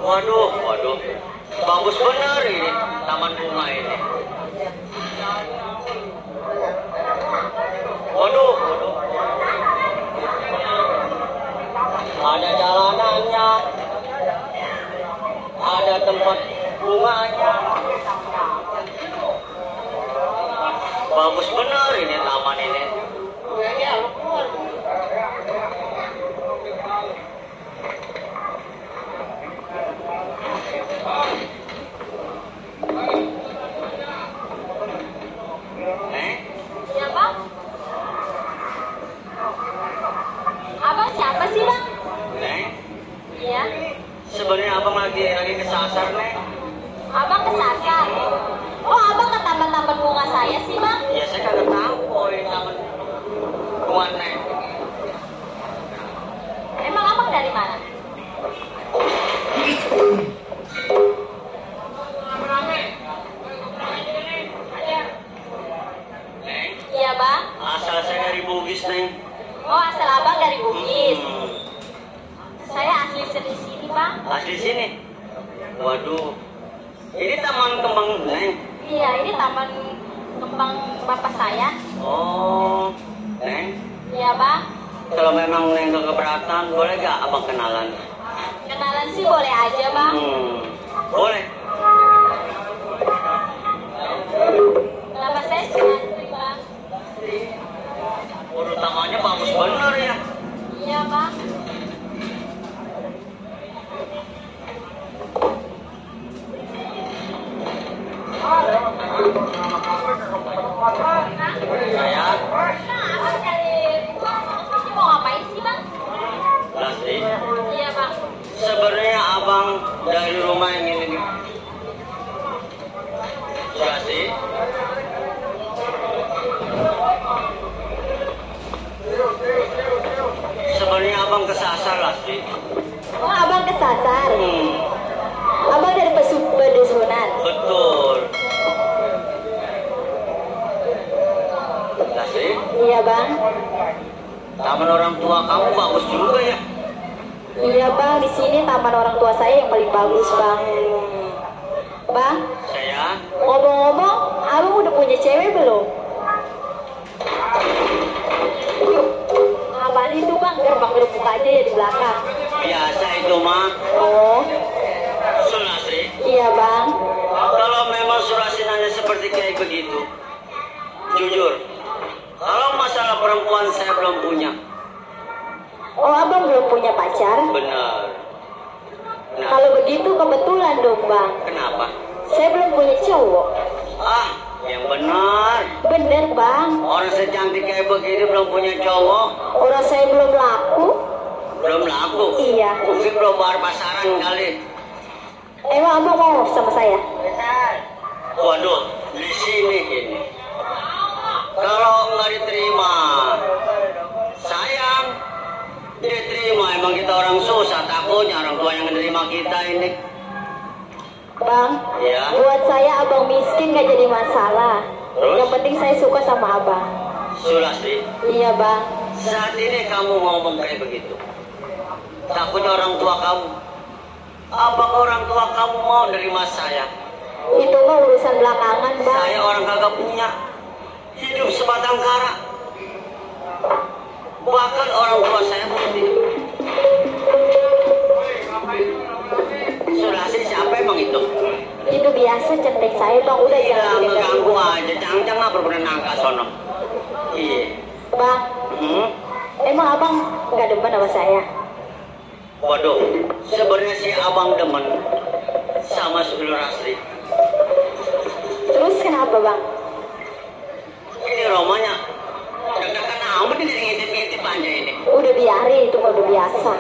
Waduh, waduh. Bagus benar ini taman bunga ini. Waduh, waduh. Ada jalanannya. Ada tempat bunganya. Bagus benar ini taman ini. Siapa? Abang siapa sih bang? Iya. Sebenarnya abang lagi kesasar nih. Abang kesasar. Oh abang ke taman-taman bunga saya sih bang? Ya saya kagak tahu kok ini taman bunga nih. Emang abang dari mana? Iya bang. Asal saya dari Bugis neng. Oh asal abang dari Bugis. Saya asli dari sini bang. Asli sini. Waduh. Ini taman kembang neng. Iya ini taman kembang bapak saya. Oh, neng. Iya bang. Kalau memang neng gak keberatan, boleh gak abang kenalan? Kenalan sih boleh aja bang. Boleh. Nama saya Sumantri bang. Waduh, tamannya bagus bener ya. Iya bang. Saya Abang dari rumah mau ngapain sih bang? Lasri. Iya bang. Sebenarnya abang dari rumah yang ini nih. Lasri. Sebenarnya abang kesasar Lasri. Oh abang kesasar. Abang dari pedusunan. Betul. Lasri. Iya bang. Taman orang tua kamu bagus juga ya. Iya bang, di sini taman orang tua saya yang paling bagus bang. Bang, Saya ngomong-ngomong, abang udah punya cewek belum? Apaan itu bang? Gerbang lu buka aja ya di belakang. biasa itu mah. Oh, Sulastri. iya bang. Kalau memang Sulastri nanya seperti kayak begitu, jujur, kalau masalah perempuan saya belum punya. Oh abang belum punya pacar? Benar. Nah, Kalau begitu kebetulan dong bang. kenapa? Saya belum punya cowok. Ah, yang benar. Bener bang. Orang secantik kayak begini belum punya cowok, Orang saya belum laku. belum laku. Iya. Mungkin belum bayar pasaran kali. Emang abang mau sama saya? Waduh, di sini gini. Kalau nggak diterima, sayang. Diterima, emang kita orang susah, takutnya orang tua yang menerima kita ini. Bang, Ya. buat saya abang miskin gak jadi masalah. Terus? Yang penting saya suka sama abang. Sulastri, Iya bang. saat ini kamu ngomong kayak begitu. Takutnya orang tua kamu. Apakah orang tua kamu mau nerima saya? Itu mah urusan belakangan bang. Saya orang kagak punya. Hidup sebatang kara. Bahkan orang tua saya belum hidup. Sulastri siapa emang itu? Itu biasa centeng saya bang. Udah Iya, jangan diganggu. ngeganggu aja. Jangan nggak pernah nangka sono. Iya. Bang, emang abang nggak demen sama saya? Waduh, sebenarnya si abang demen sama Sulastri. Terus kenapa bang? Ini romanya deg-degan amat ini ngintip-ngintip aja ini. Udah biarin, itu mah udah biasa.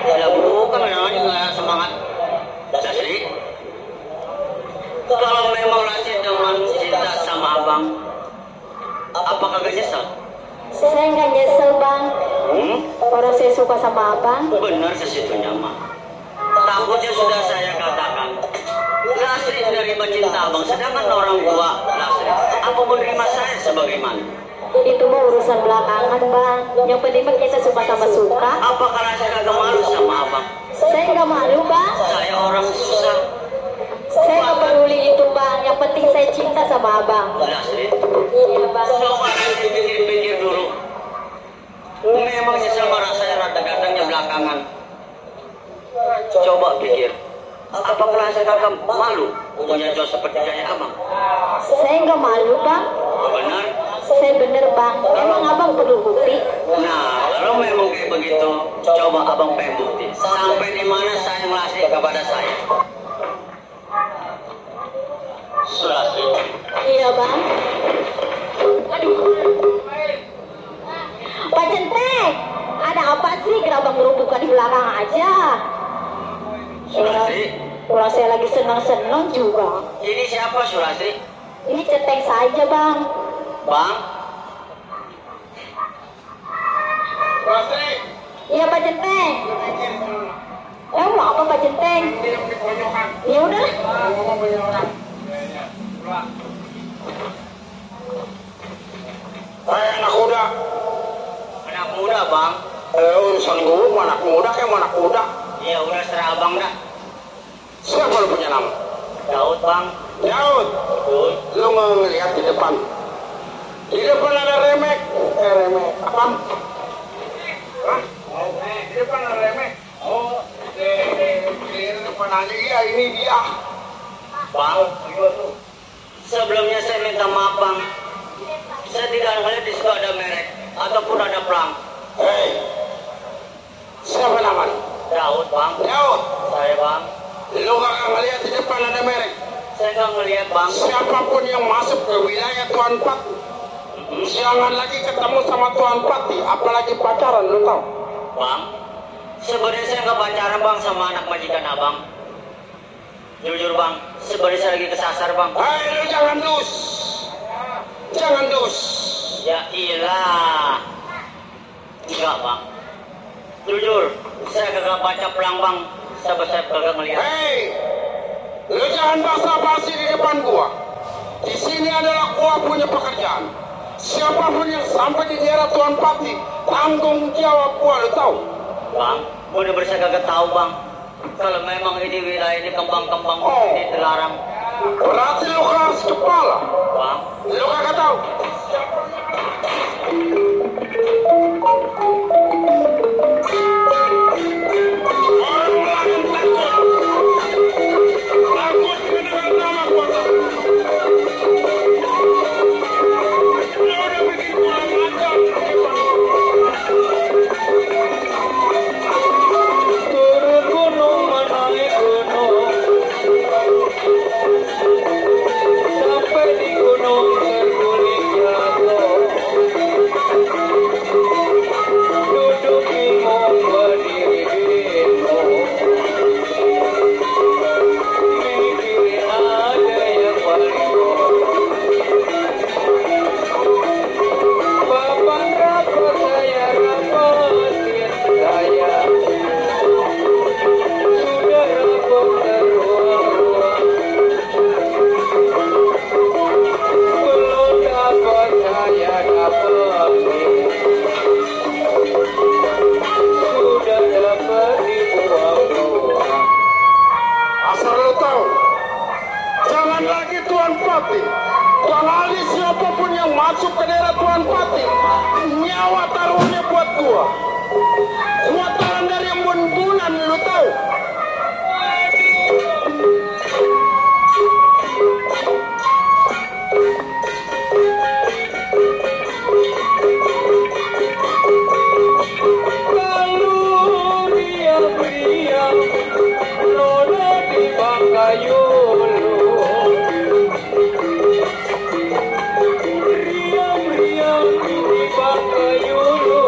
Ya bukan, namanya nggak semangat. Lasri, kalau memang Lasri demen cinta sama abang, apa kagak nyesel? Saya nggak nyesel bang. Orang saya suka sama abang. Benar sesitunya mah. Takutnya sudah saya katakan, Lasri menerima cinta abang, sedangkan orang tua Lasri, apa menerima saya sebagaimana? Itu mah urusan belakangan bang. Yang penting mah kita suka sama suka. Apakah Lasri kagak malu sama abang? Saya nggak malu bang. Saya orang susah. Saya nggak peduli itu bang. Yang penting saya cinta sama abang. Lasri, Iya bang. coba dipikir-pikir dulu. Memang nyesel marah saya rada datangnya belakangan. Coba pikir, apa perasaan kakak malu punya cowok seperti kayak abang? Saya nggak malu bang. Benar? Saya bener bang. Emang abang perlu bukti? Nah, kalau memang kayak begitu, coba abang pengen bukti. Sampai di mana sayang Lasri kepada saya? Lasri. Iya bang. Aduh. Pak Centeng, ada apa sih? Kenapa merumpukan di belakang aja? Lasri. Kalau saya lagi senang-senang juga. Ini siapa Lasri? Ini Centeng saja bang. Bang? Lasri, Iya Pak Centeng. Mau apa Pak Centeng? diam di pojokan. Ya udah. Ngomong banyak orang. Hai anak muda. Anak muda bang? Urusan gue anak muda kayak anak muda. Iya udah serah abang dah. Siapa lu punya nama? Daud bang. Daud. Daud. Lu ngelihat di depan. Di depan ada remek. Remek. Apaan? Hah? Di depan ada remek. Oh, di depan aja. Iya, ini dia. Bang, sebelumnya saya minta maaf bang. Saya tidak melihat di situ ada merek ataupun ada pelang. Hei, siapa namanya? Daud bang. Daud. Saya bang. Lu gak ngeliat di depan ada merek. Saya nggak ngelihat bang. Siapapun yang masuk ke wilayah Tuan Pati, jangan lagi ketemu sama Tuan Pati, apalagi pacaran, lu tahu? Bang, sebenarnya saya nggak pacaran bang sama anak majikan abang. Jujur bang, sebenarnya saya lagi kesasar bang. Hei, lu jangan dus. Jangan dus. Ya ilah. Enggak bang. Jujur, saya kagak baca pelang bang. Sebab saya kagak ngelihat. Hei, lu jangan basa-basi di depan gua. Di sini adalah gua punya pekerjaan. Siapapun yang sampai di daerah Tuan Pati, tanggung jawab gua, lu tahu? Bang, bener-bener saya kagak tahu bang. Kalau memang ini wilayah ini kembang-kembang ini terlarang. Berarti lu keras kepala. Bang, Lu kagak tahu. Orang lain takut mendengar nama gua. Lu udah bikin kurang ajar di depan gua. turun gunung menaik gunung, sampai di gunung terguling jatuh. Duduk bingung berdiri bingung, mikirin ada yang paling Bapak rapor saya rapotin saya. Sudah rapor teruang-ruang, belum dapat saya dapetin. Sudah dapat dibuang-buang. Asal lu tahu, jangan lagi Tuan Pati. Kali siapapun yang masuk ke daerah Tuan Pati, nyawa taruhnya buat gua. Gua tahan dari embun-embunan, lu tahu? Lalu diam-diam nona di Bangkayulu, diam-diam di Bangkayulu,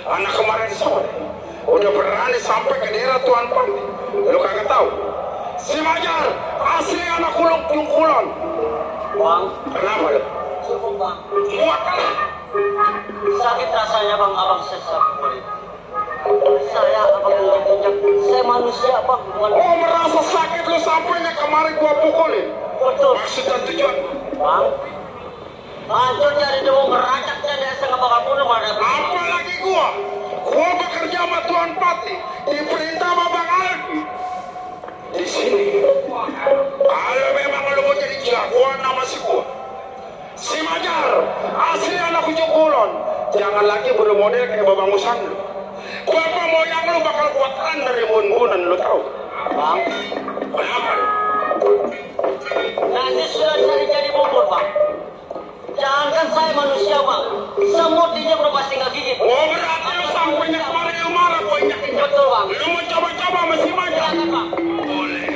Anak kemarin sore udah berani sampai ke daerah Tuan Pati. Lu kagak tahu? Si Majar asli anak Kulon. Bang, Kenapa lu? cukup bang. Muak kali. Sakit rasanya bang, abang sesak. Saya abang injak-injak. Saya manusia bang, bukan. Oh, merasa sakit lu sampainya kemarin gua pukulin. Betul. Maksud dan tujuan. Bang, hancur jadi debu beracak jadi setengah bakal bunuh mana. Apalagi gua bekerja sama Tuan Pati, diperintah sama Bang Aldi. Di sini, kalau memang lu mau jadi jagoan nama si gua, si Majar, asli anak Ujung Kulon, jangan lagi bermodel kayak Babang Musang lu. Bapak moyang lu bakal kuatan dari bun-bunan, lu tahu? Bang, Kenapa lu? nasi sudah jadi bubur bang. Jangankan saya manusia bang, semut dia udah pasti nggak gigit. Oh, berarti lu sampainya kemarin lu marah gua injak-injak. Betul bang. Lu mau coba-coba sama si Majar? Silakan bang. Boleh.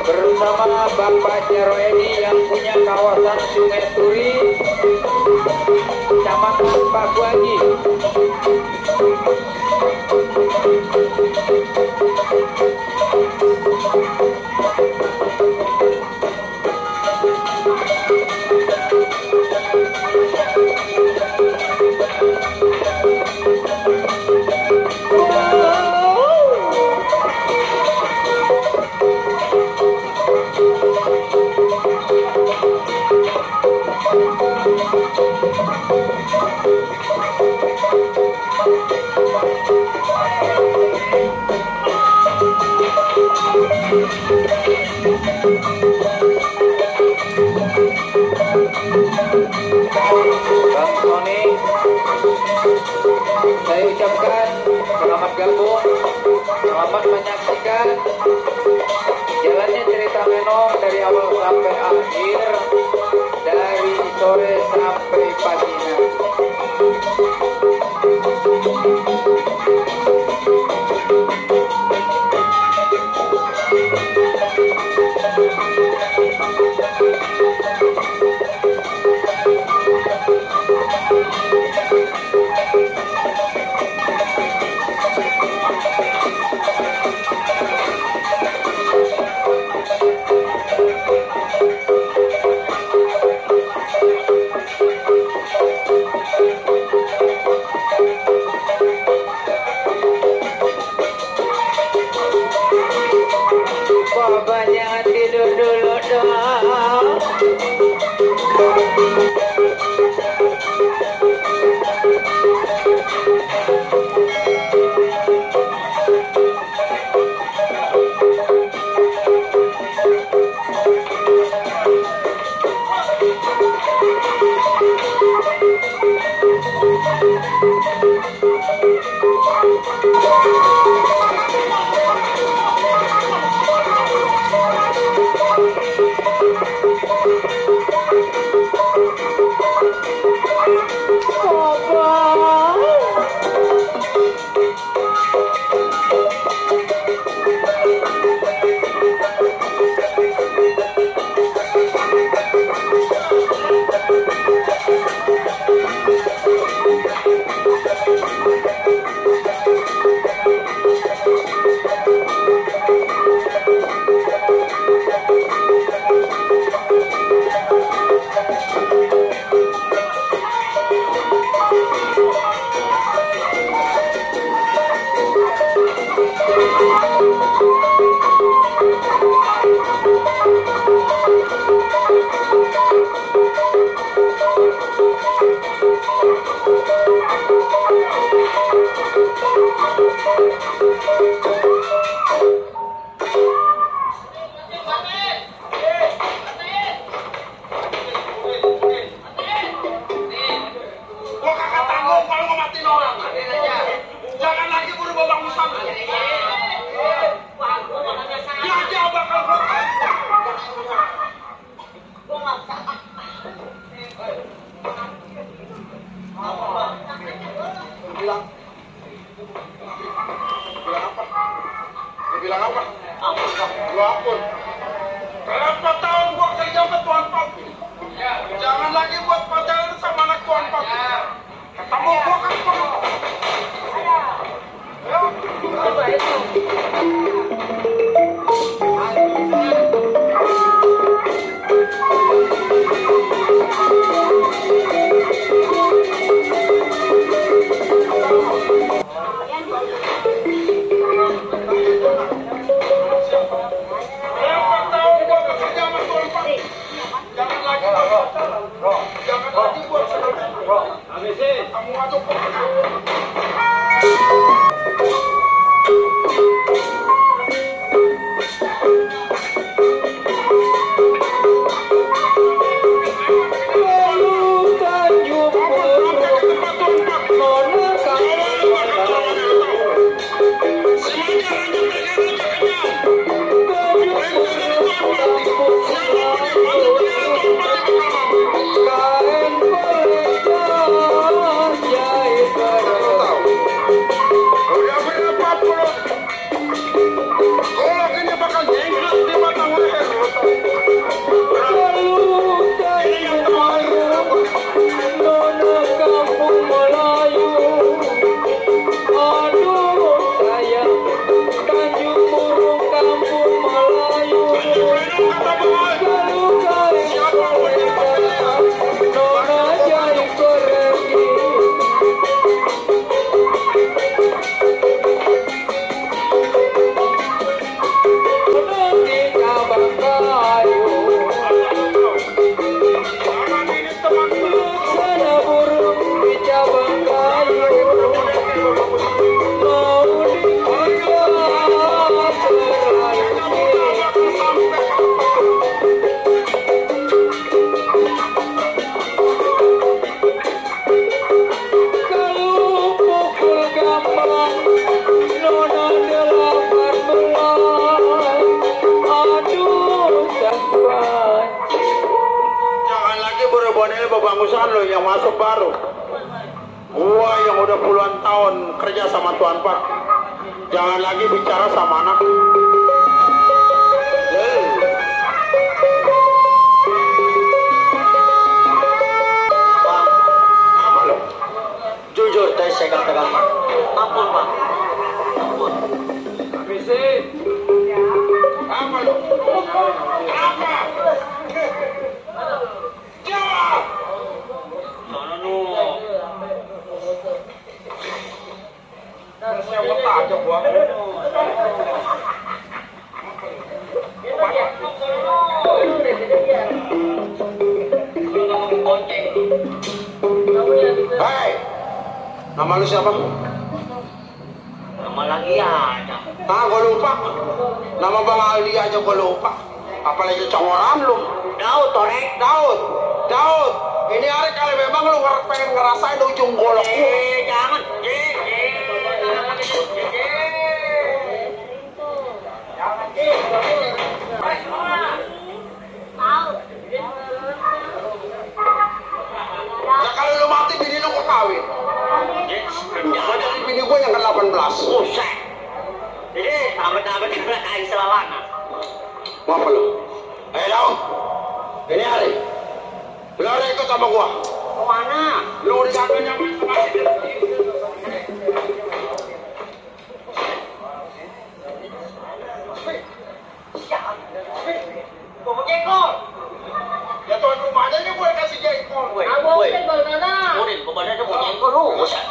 bersama Bapak Jaro Edi yang punya kawasan Sungai Turi, Kecamatan Pakuaji. bergabung. Selamat menyaksikan jalannya cerita Menong dari awal sampai akhir, dari sore sampai pagi nanti. Bapak jangan tidur dulu dong. Perhatikan lo yang masuk baru. Gua yang udah puluhan tahun kerja sama Tuan Pak. Jangan lagi bicara sama anak. Pak, Apa lo? jujur tadi saya katakan Pak. Ampun Pak. Ampun. Habisin. Apa lo? Apa? Jawab. Sana nu. Saya otak aja gua. Bonceng. Hei, nama lu siapa? Nama lagi ada. Ah, gua lupa. Nama Bang Aldi aja gua lupa. Apalagi congoran lu. Daud Torek. Daud, Daud. Ini hari kali memang lu pengen ngerasain ujung golok gua. Jangan. Nah kalau lu mati bini lu kok kawin. Gua dari bini gua yang ke-18. Buset. Jadi tamat-tamat kena kain selawana. Mau apa lu? Daud. Ini hari. Lu udah ikut sama gua. Kemana? Lu udah sampai nyampe sama si Mau jengkol. ya tuan rumahnya gua kasih jengkol. Woi, woi. Udah, kemana tuh mau jengkol lu? Buset.